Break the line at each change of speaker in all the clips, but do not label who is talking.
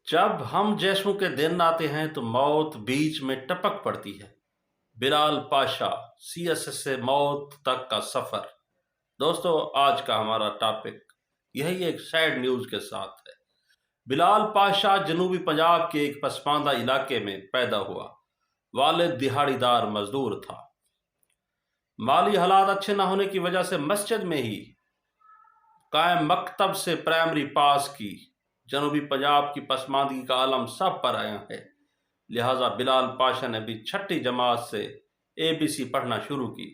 जब हम जैसों के दिन आते हैं तो मौत बीच में टपक पड़ती है। बिलाल पाशा, सीएसएस से मौत तक का सफर। दोस्तों, आज का हमारा टॉपिक यही एक सैड न्यूज के साथ है। बिलाल पाशा जनूबी पंजाब के एक पसमानदा इलाके में पैदा हुआ। वालिद दिहाड़ीदार मजदूर था। माली हालात अच्छे न होने की वजह से मस्जिद में ही कायम मकतब से प्राइमरी पास की। जनूबी पंजाब की पसमानदगी का आलम सब पर आया है, लिहाजा बिलाल पाशा ने भी छठी जमात से ABC पढ़ना शुरू की।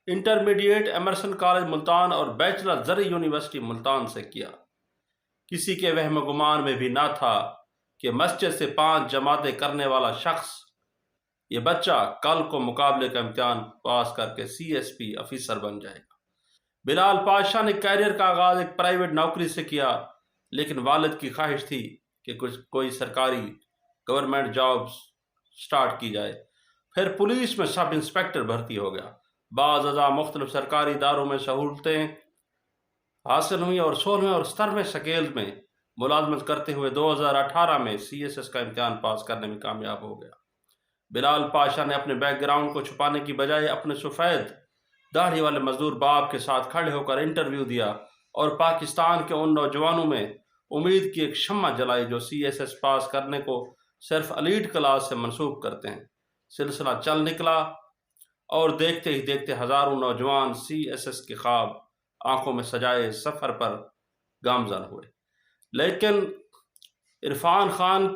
इंटरमीडिएट एमरसन कॉलेज मुल्तान और बैचलर जरी यूनिवर्सिटी मुल्तान से किया। किसी के वहम गुमान में भी ना था कि मस्जिद से 5 जमातें करने वाला शख्स, ये बच्चा कल को मुकाबले का इम्तिहान पास करके CSP अफिसर बन जाएगा। बिलाल पाशा ने कैरियर का आगाज एक प्राइवेट नौकरी से किया, लेकिन वालिद की ख्वाहिश थी कि कोई सरकारी गवर्नमेंट जॉब स्टार्ट की जाए। फिर पुलिस में सब इंस्पेक्टर भर्ती हो गया। बाज़ अज़ा मुख्तलिफ सरकारी इदारों में सहूलतें हासिल हुई और 16वें और 17वें स्केल में मुलाजमत करते हुए 2018 में CSS का इम्तिहान पास करने में कामयाब हो गया। बिलाल पाशा ने अपने बैकग्राउंड को छुपाने की बजाय अपने सफ़ेद दाढ़ी वाले मजदूर बाप के साथ खड़े होकर इंटरव्यू दिया और पाकिस्तान के उन नौजवानों में उम्मीद की एक शम्मा जलाई जो CSS पास करने को सिर्फ एलीट क्लास से मंसूब करते हैं। सिलसिला चल निकला और देखते ही देखते हजारों नौजवान CSS के ख्वाब आंखों में सजाए सफ़र पर गामजन हुए। लेकिन इरफान खान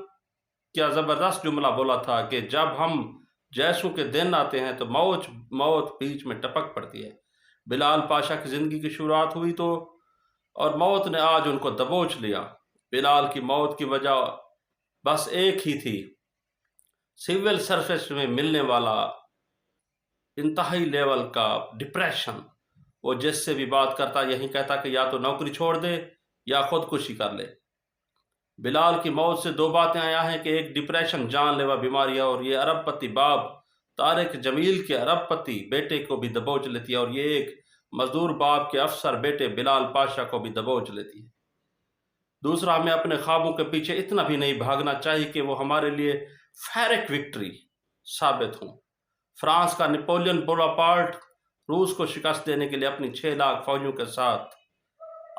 क्या ज़बरदस्त जुमला बोला था कि जब हम जैसों के दिन आते हैं तो मौत बीच में टपक पड़ती है। बिलाल पाशा की ज़िंदगी की शुरुआत हुई तो और मौत ने आज उनको दबोच लिया। बिलाल की मौत की वजह बस एक ही थी, सिविल सर्विस में मिलने वाला इंतहाई लेवल का डिप्रेशन। वो जिससे भी बात करता यही कहता कि या तो नौकरी छोड़ दे या खुदकुशी कर ले। बिलाल की मौत से 2 बातें आया हैं कि एक डिप्रेशन जानलेवा बीमारी है और ये अरबपति बाप तारिक जमील के अरबपति बेटे को भी दबोच लेती है और ये एक मजदूर बाप के अफसर बेटे बिलाल पाशा को भी दबोच लेती है। दूसरा, हमें अपने ख्वाबों के पीछे इतना भी नहीं भागना चाहिए कि वो हमारे लिए फेरिक विक्ट्री साबित हों। फ्रांस का नेपोलियन बोनापार्ट रूस को शिकस्त देने के लिए अपनी 6 लाख फौजियों के साथ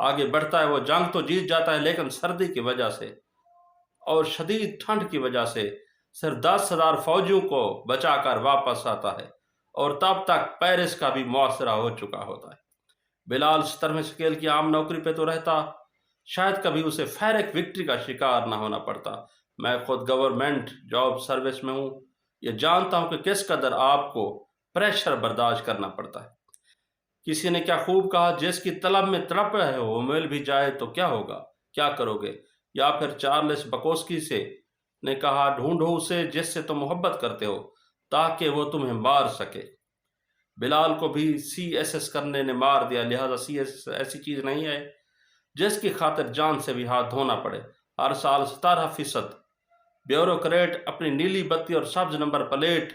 आगे बढ़ता है। वो जंग तो जीत जाता है, लेकिन सर्दी की वजह से और शदीद ठंड की वजह से सिर्फ 10,000 फौजियों को बचाकर वापस आता है और तब तक पेरिस का भी मुआसरा हो चुका होता है। बिलाल 17वें स्केल की आम नौकरी पे तो रहता, शायद कभी उसे फेरिक विक्ट्री का शिकार ना होना पड़ता। मैं खुद गवर्नमेंट जॉब सर्विस में हूँ, ये जानता हूँ कि किस कदर आपको प्रेशर बर्दाश्त करना पड़ता है। किसी ने क्या खूब कहा, जिसकी तलब में तड़प रहे हो वो मिल भी जाए तो क्या होगा, क्या करोगे। या फिर चार्ल्स बकोस्की से ने कहा, ढूंढो उसे जिससे तुम मोहब्बत करते हो ताकि वो तुम्हें मार सके। बिलाल को भी CSS करने ने मार दिया, लिहाजा CSS ऐसी चीज नहीं है जिसकी खातिर जान से भी हाथ धोना पड़े। हर साल 17% ब्यूरोक्रेट अपनी नीली बत्ती और सब्ज नंबर प्लेट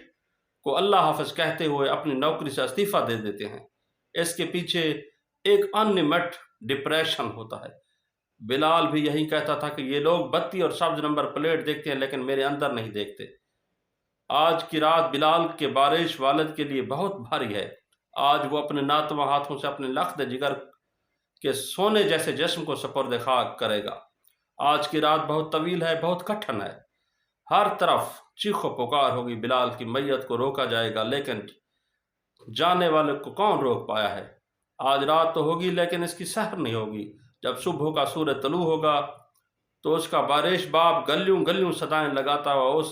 को अल्लाह हाफिज कहते हुए अपनी नौकरी से इस्तीफा दे देते हैं। इसके पीछे एक अननिमेट डिप्रेशन होता है। बिलाल भी यही कहता था कि ये लोग बत्ती और सब्ज नंबर प्लेट देखते हैं लेकिन मेरे अंदर नहीं देखते। आज की रात बिलाल के बारिश वालिद के लिए बहुत भारी है। आज वो अपने नातवा हाथों से अपने लख्त जिगर के सोने जैसे जिस्म को सुपुर्द खाक करेगा। आज की रात बहुत तवील है, बहुत कठिन है। हर तरफ चीखो पुकार होगी। बिलाल की मैयत को रोका जाएगा, लेकिन जाने वाले को कौन रोक पाया है। आज रात तो होगी लेकिन इसकी सहर नहीं होगी। जब सुबह का सूरज तलू होगा तो उसका बारिश बाप गलियों गलियों सदाएं लगाता हुआ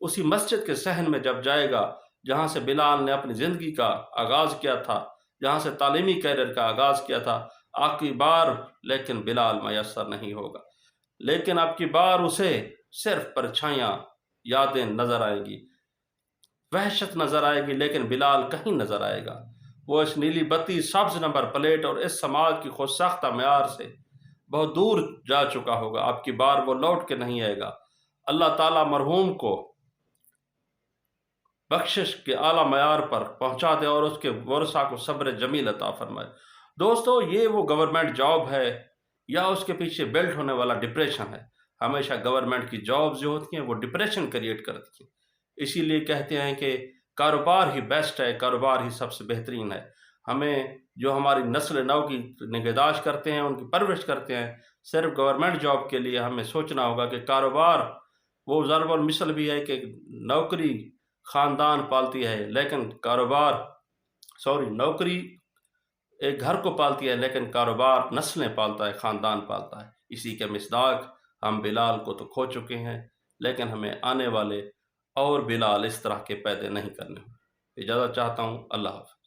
उसी मस्जिद के सहन में जब जाएगा जहां से बिलाल ने अपनी जिंदगी का आगाज किया था, जहां से तालीमी कैरियर का आगाज किया था। आखिरी बार लेकिन बिलाल मैसर नहीं होगा, लेकिन अब की बार उसे सिर्फ परछाइयां यादें नजर आएगी, वहशत नजर आएगी, लेकिन बिलाल कहीं नजर आएगा। वो इस नीली बत्ती, सब्ज नंबर प्लेट और इस समाज की खुदसाख्ता म्यार से बहुत दूर जा चुका होगा। अब की बार वो लौट के नहीं आएगा। अल्लाह ताला मरहूम को बख्शिश के आला मयार पर पहुंचा दे और उसके वरसा को सब्र जमील अता फरमाए। दोस्तों, ये वो गवर्नमेंट जॉब है या उसके पीछे बिल्ड होने वाला डिप्रेशन है। ہمیشہ گورنمنٹ کی جابز جو ہوتی ہیں وہ ڈپریشن کریٹ کرتی ہیں. اسی لیے کہتے ہیں کہ کاروبار ہی بیسٹ ہے، کاروبار ہی سب سے بہترین ہے. ہمیں جو ہماری نسل نو کی نگہداشت کرتے ہیں، ان کی پرورش کرتے ہیں، صرف گورنمنٹ جاب کے لیے ہمیں سوچنا ہوگا کہ کاروبار وہ ضرب المثل بھی ہے کہ نوکری خاندان پالتی ہے لیکن نوکری ایک گھر کو پالتی ہے لیکن کاروبار نسلیں پالتا ہے، خاندان پالتا ہے. اسی کے مصداق ہم بلال کو تو کھو چکے ہیں، لیکن ہمیں آنے والے اور بلال اس طرح کے پیدا نہیں کرنے ہوں. اجازت چاہتا ہوں. اللہ حافظ.